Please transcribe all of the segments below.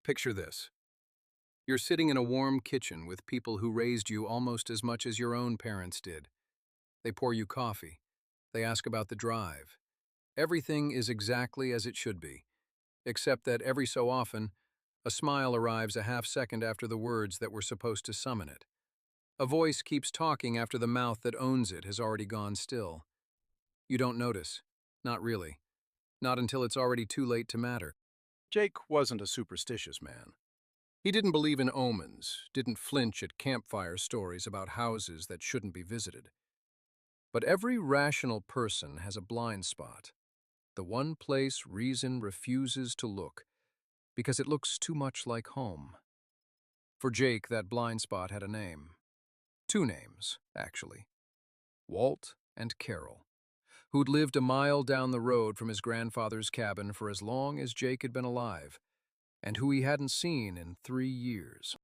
Picture this. You're sitting in a warm kitchen with people who raised you almost as much as your own parents did. They pour you coffee. They ask about the drive. Everything is exactly as it should be, except that every so often, a smile arrives a half second after the words that were supposed to summon it. A voice keeps talking after the mouth that owns it has already gone still. You don't notice. Not really. Not until it's already too late to matter. Jake wasn't a superstitious man. He didn't believe in omens, didn't flinch at campfire stories about houses that shouldn't be visited. But every rational person has a blind spot, the one place reason refuses to look, because it looks too much like home. For Jake, that blind spot had a name. Two names, actually. Walt and Carol, who'd lived a mile down the road from his grandfather's cabin for as long as Jake had been alive, and who he hadn't seen in 3 years.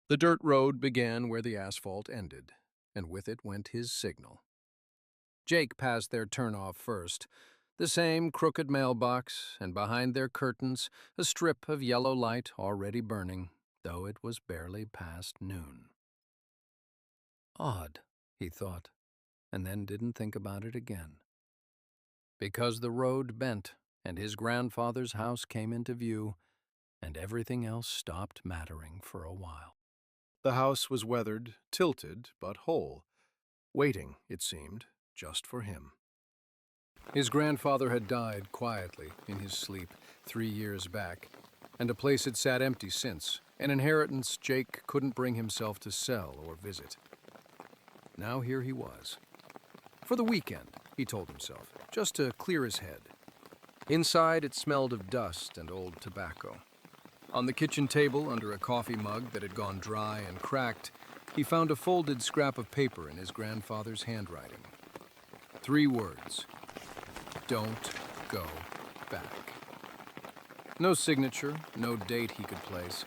The dirt road began where the asphalt ended, and with it went his signal. Jake passed their turnoff first, the same crooked mailbox, and behind their curtains a strip of yellow light already burning, though it was barely past noon. Odd, he thought, and then didn't think about it again. Because the road bent, and his grandfather's house came into view, and everything else stopped mattering for a while. The house was weathered, tilted, but whole, waiting, it seemed, just for him. His grandfather had died quietly in his sleep 3 years back, and a place had sat empty since, an inheritance Jake couldn't bring himself to sell or visit. Now here he was. For the weekend, he told himself, just to clear his head. Inside, it smelled of dust and old tobacco. On the kitchen table, under a coffee mug that had gone dry and cracked, he found a folded scrap of paper in his grandfather's handwriting. 3 words. Don't go back. No signature, no date he could place,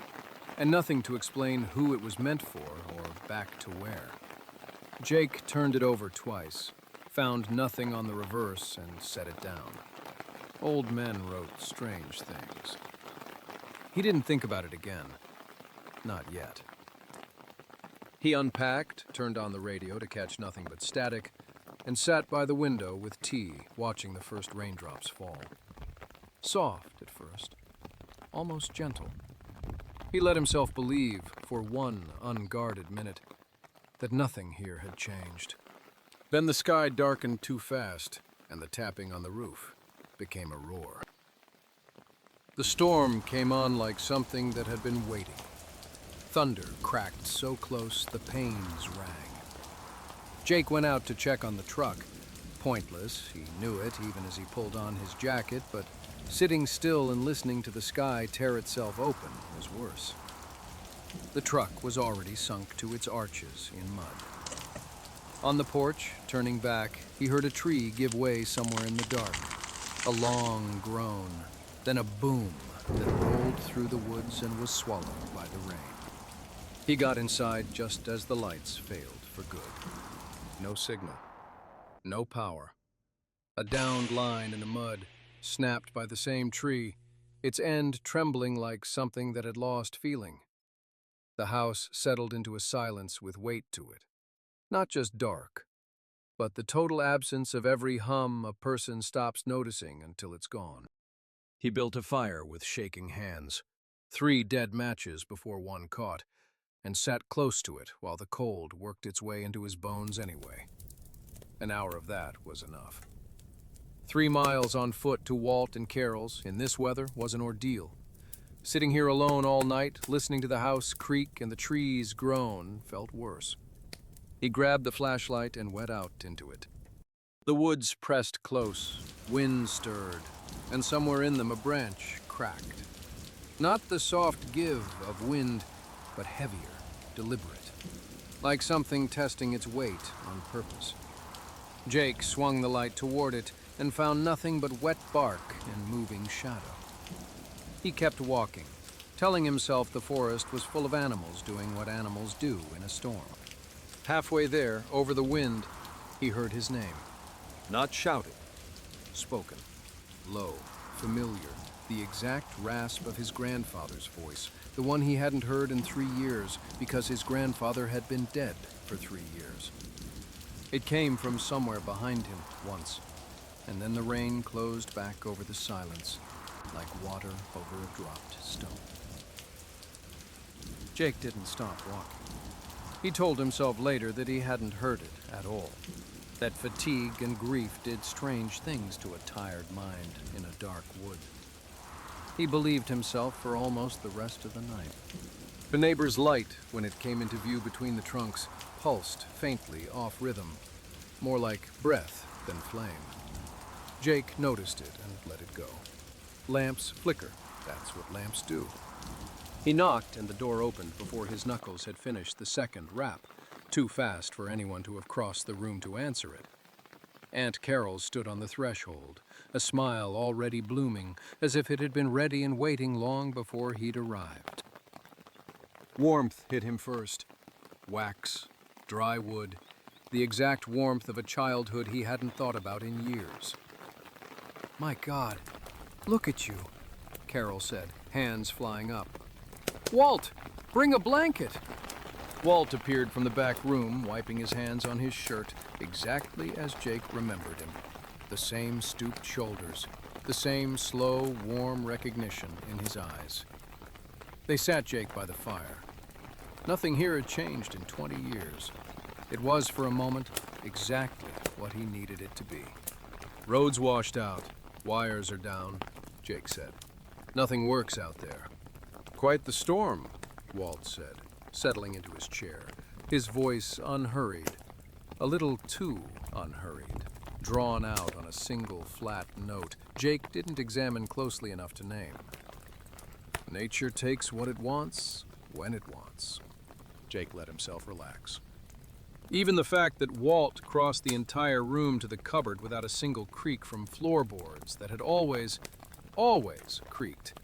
and nothing to explain who it was meant for or back to where. Jake turned it over twice, found nothing on the reverse, and set it down. Old men wrote strange things. He didn't think about it again. Not yet. He unpacked, turned on the radio to catch nothing but static, and sat by the window with tea, watching the first raindrops fall. Soft at first, almost gentle. He let himself believe, for one unguarded minute, that nothing here had changed. Then the sky darkened too fast, and the tapping on the roof became a roar. The storm came on like something that had been waiting. Thunder cracked so close the panes rang. Jake went out to check on the truck. Pointless, he knew it even as he pulled on his jacket, but sitting still and listening to the sky tear itself open was worse. The truck was already sunk to its arches in mud. On the porch, turning back, he heard a tree give way somewhere in the dark. A long groan, then a boom that rolled through the woods and was swallowed by the rain. He got inside just as the lights failed for good. No signal. No power. A downed line in the mud, snapped by the same tree, its end trembling like something that had lost feeling. The house settled into a silence with weight to it. Not just dark, but the total absence of every hum a person stops noticing until it's gone. He built a fire with shaking hands, 3 dead matches before one caught, and sat close to it while the cold worked its way into his bones anyway. An hour of that was enough. 3 miles on foot to Walt and Carol's in this weather was an ordeal. Sitting here alone all night, listening to the house creak and the trees groan, felt worse. He grabbed the flashlight and went out into it. The woods pressed close, wind stirred, and somewhere in them a branch cracked. Not the soft give of wind, but heavier, deliberate, like something testing its weight on purpose. Jake swung the light toward it and found nothing but wet bark and moving shadow. He kept walking, telling himself the forest was full of animals doing what animals do in a storm. Halfway there, over the wind, he heard his name. Not shouted, spoken, low, familiar, the exact rasp of his grandfather's voice, the one he hadn't heard in 3 years because his grandfather had been dead for 3 years. It came from somewhere behind him once, and then the rain closed back over the silence like water over a dropped stone. Jake didn't stop walking. He told himself later that he hadn't heard it at all, that fatigue and grief did strange things to a tired mind in a dark wood. He believed himself for almost the rest of the night. The neighbor's light, when it came into view between the trunks, pulsed faintly off rhythm, more like breath than flame. Jake noticed it and let it go. Lamps flicker. That's what lamps do. He knocked and the door opened before his knuckles had finished the second rap, too fast for anyone to have crossed the room to answer it. Aunt Carol stood on the threshold, a smile already blooming, as if it had been ready and waiting long before he'd arrived. Warmth hit him first. Wax, dry wood, the exact warmth of a childhood he hadn't thought about in years. "My God, look at you," Carol said, hands flying up. "Walt, bring a blanket!" Walt appeared from the back room, wiping his hands on his shirt, exactly as Jake remembered him. The same stooped shoulders, the same slow, warm recognition in his eyes. They sat Jake by the fire. Nothing here had changed in 20 years. It was, for a moment, exactly what he needed it to be. "Road's washed out. Wires are down," Jake said. "Nothing works out there." "Quite the storm," Walt said, settling into his chair, his voice unhurried, a little too unhurried, drawn out on a single flat note Jake didn't examine closely enough to name. "Nature takes what it wants, when it wants." Jake let himself relax. Even the fact that Walt crossed the entire room to the cupboard without a single creak from floorboards that had always creaked.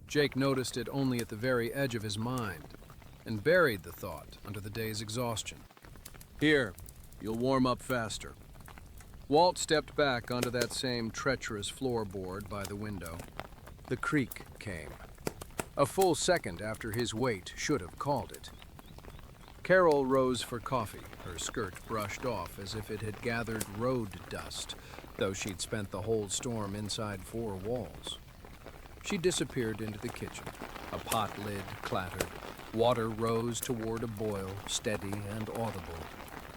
Jake noticed it only at the very edge of his mind and buried the thought under the day's exhaustion. "Here, you'll warm up faster." Walt stepped back onto that same treacherous floorboard by the window. The creak came, a full second after his weight should have called it. Carol rose for coffee, her skirt brushed off as if it had gathered road dust, though she'd spent the whole storm inside 4 walls. She disappeared into the kitchen. A pot lid clattered. Water rose toward a boil, steady and audible.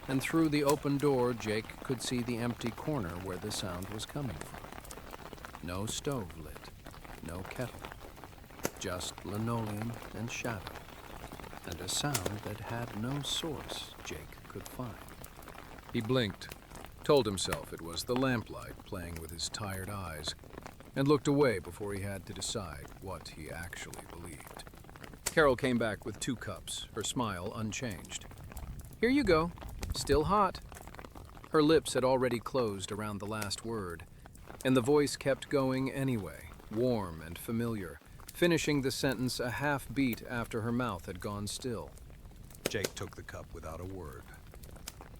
And through the open door, Jake could see the empty corner where the sound was coming from. No stove lit, no kettle. Just linoleum and shadow. And a sound that had no source Jake could find. He blinked, told himself it was the lamplight playing with his tired eyes, and looked away before he had to decide what he actually believed. Carol came back with 2 cups, her smile unchanged. "Here you go. Still hot." Her lips had already closed around the last word, and the voice kept going anyway, warm and familiar, finishing the sentence a half beat after her mouth had gone still. Jake took the cup without a word.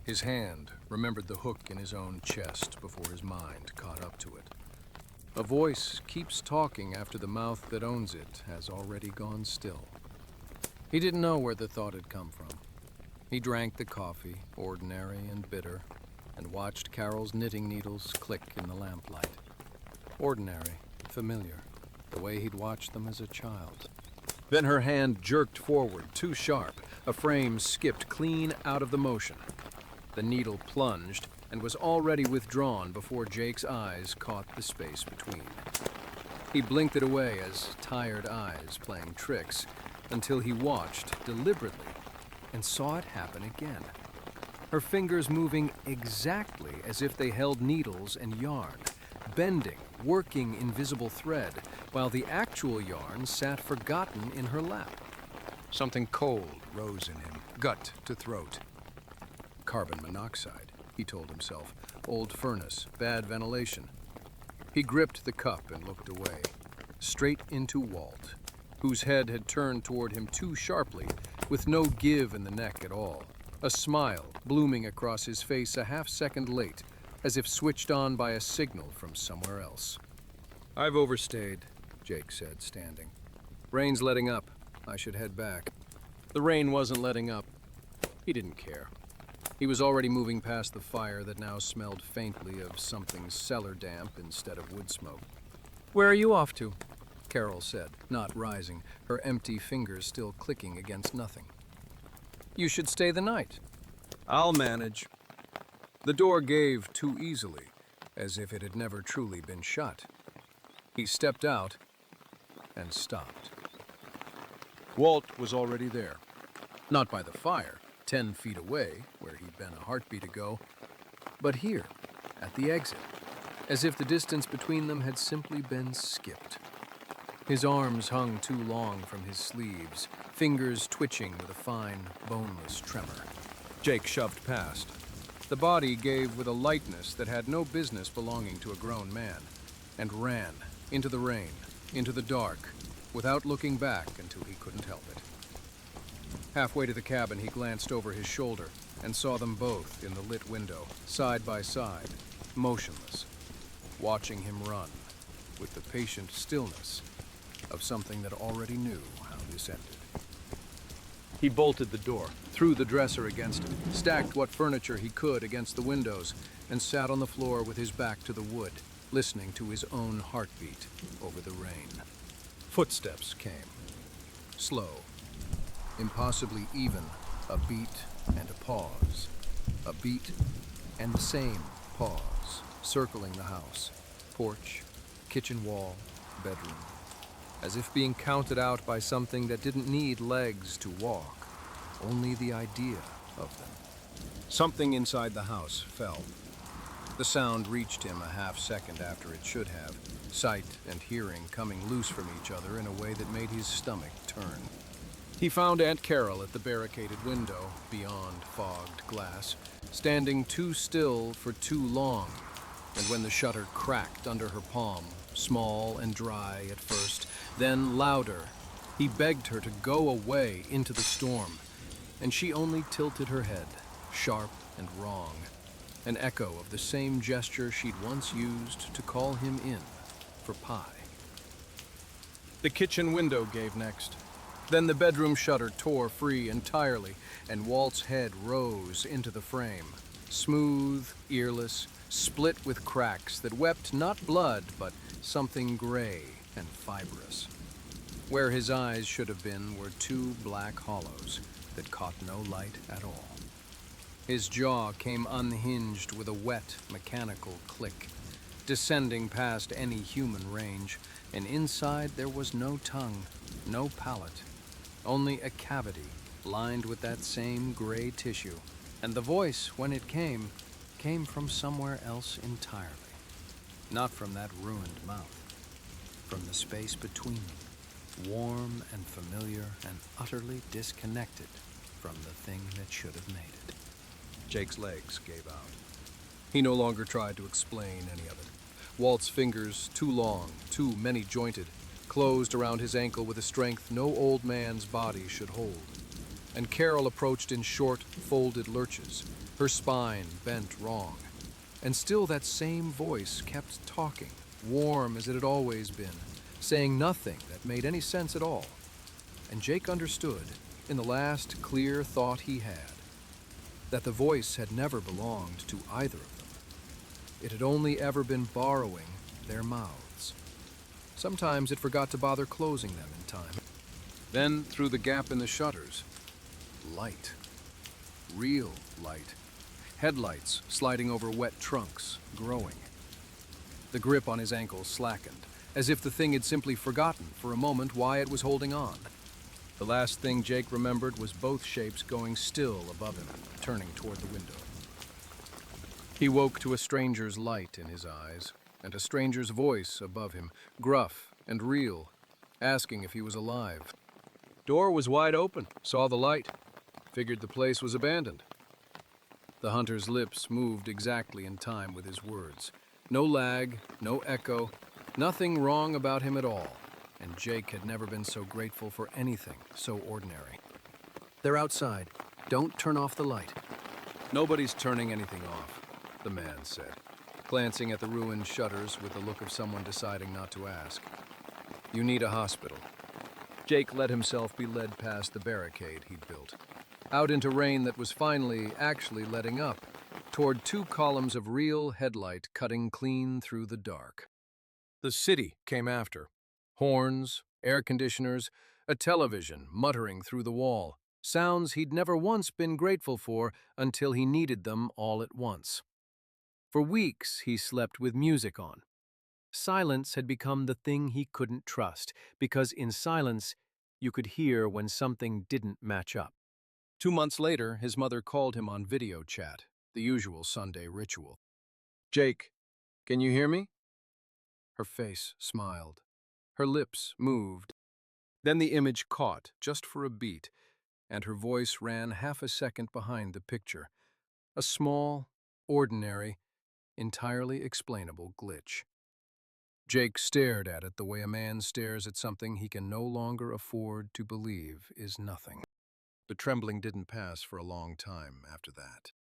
His hand remembered the hook in his own chest before his mind caught up to it. A voice keeps talking after the mouth that owns it has already gone still. He didn't know where the thought had come from. He drank the coffee, ordinary and bitter, and watched Carol's knitting needles click in the lamplight. Ordinary, familiar, the way he'd watched them as a child. Then her hand jerked forward, too sharp. A frame skipped clean out of the motion. The needle plunged and was already withdrawn before Jake's eyes caught the space between. He blinked it away as tired eyes playing tricks until he watched deliberately and saw it happen again. Her fingers moving exactly as if they held needles and yarn, bending, working invisible thread, while the actual yarn sat forgotten in her lap. Something cold rose in him, gut to throat. Carbon monoxide, he told himself. Old furnace, bad ventilation. He gripped the cup and looked away, straight into Walt, whose head had turned toward him too sharply, with no give in the neck at all, a smile blooming across his face a half-second late, as if switched on by a signal from somewhere else. "I've overstayed," Jake said, standing. Rain's letting up. I should head back. The rain wasn't letting up. He didn't care. He was already moving past the fire that now smelled faintly of something cellar damp instead of wood smoke. "Where are you off to?" Carol said, not rising, her empty fingers still clicking against nothing. "You should stay the night." "I'll manage." The door gave too easily, as if it had never truly been shut. He stepped out and stopped. Walt was already there. Not by the fire, 10 feet away, where he'd been a heartbeat ago, but here, at the exit, as if the distance between them had simply been skipped. His arms hung too long from his sleeves, fingers twitching with a fine, boneless tremor. Jake shoved past. The body gave with a lightness that had no business belonging to a grown man, and ran into the rain, into the dark, without looking back until he couldn't help it. Halfway to the cabin, he glanced over his shoulder and saw them both in the lit window, side by side, motionless, watching him run with the patient stillness of something that already knew how this ended. He bolted the door, threw the dresser against it, stacked what furniture he could against the windows, and sat on the floor with his back to the wood, listening to his own heartbeat over the rain. Footsteps came. Slow, impossibly even, a beat and a pause. A beat and the same pause, circling the house, porch, kitchen wall, bedroom, as if being counted out by something that didn't need legs to walk, only the idea of them. Something inside the house fell. The sound reached him a half second after it should have, sight and hearing coming loose from each other in a way that made his stomach turn. He found Aunt Carol at the barricaded window, beyond fogged glass, standing too still for too long, and when the shutter cracked under her palm, small and dry at first, then louder, he begged her to go away into the storm, and she only tilted her head, sharp and wrong, an echo of the same gesture she'd once used to call him in for pie. The kitchen window gave next. Then the bedroom shutter tore free entirely, and Walt's head rose into the frame, smooth, earless, split with cracks that wept not blood, but something gray and fibrous. Where his eyes should have been were two black hollows that caught no light at all. His jaw came unhinged with a wet, mechanical click, descending past any human range, and inside there was no tongue, no palate, only a cavity lined with that same gray tissue, and the voice, when it came from somewhere else entirely. Not from that ruined mouth, from the space between them, warm and familiar and utterly disconnected from the thing that should have made it. Jake's legs gave out. He no longer tried to explain any of it. Walt's fingers, too long, too many-jointed, closed around his ankle with a strength no old man's body should hold. And Carol approached in short, folded lurches, her spine bent wrong. And still that same voice kept talking, warm as it had always been, saying nothing that made any sense at all. And Jake understood, in the last clear thought he had, that the voice had never belonged to either of them. It had only ever been borrowing their mouths. Sometimes it forgot to bother closing them in time. Then, through the gap in the shutters, light. Real light. Headlights sliding over wet trunks, growing. The grip on his ankle slackened, as if the thing had simply forgotten for a moment why it was holding on. The last thing Jake remembered was both shapes going still above him, turning toward the window. He woke to a stranger's light in his eyes, and a stranger's voice above him, gruff and real, asking if he was alive. Door was wide open, saw the light, figured the place was abandoned. The hunter's lips moved exactly in time with his words. No lag, no echo, nothing wrong about him at all, and Jake had never been so grateful for anything so ordinary. They're outside. Don't turn off the light. Nobody's turning anything off, the man said, glancing at the ruined shutters with the look of someone deciding not to ask. You need a hospital. Jake let himself be led past the barricade he'd built, out into rain that was finally actually letting up, toward two columns of real headlight cutting clean through the dark. The city came after. Horns, air conditioners, a television muttering through the wall, sounds he'd never once been grateful for until he needed them all at once. For weeks he slept with music on. Silence had become the thing he couldn't trust, because in silence you could hear when something didn't match up. 2 months later, his mother called him on video chat, the usual Sunday ritual. "Jake, can you hear me?" Her face smiled. Her lips moved. Then the image caught, just for a beat, and her voice ran half a second behind the picture. A small, ordinary, entirely explainable glitch. Jake stared at it the way a man stares at something he can no longer afford to believe is nothing. The trembling didn't pass for a long time after that.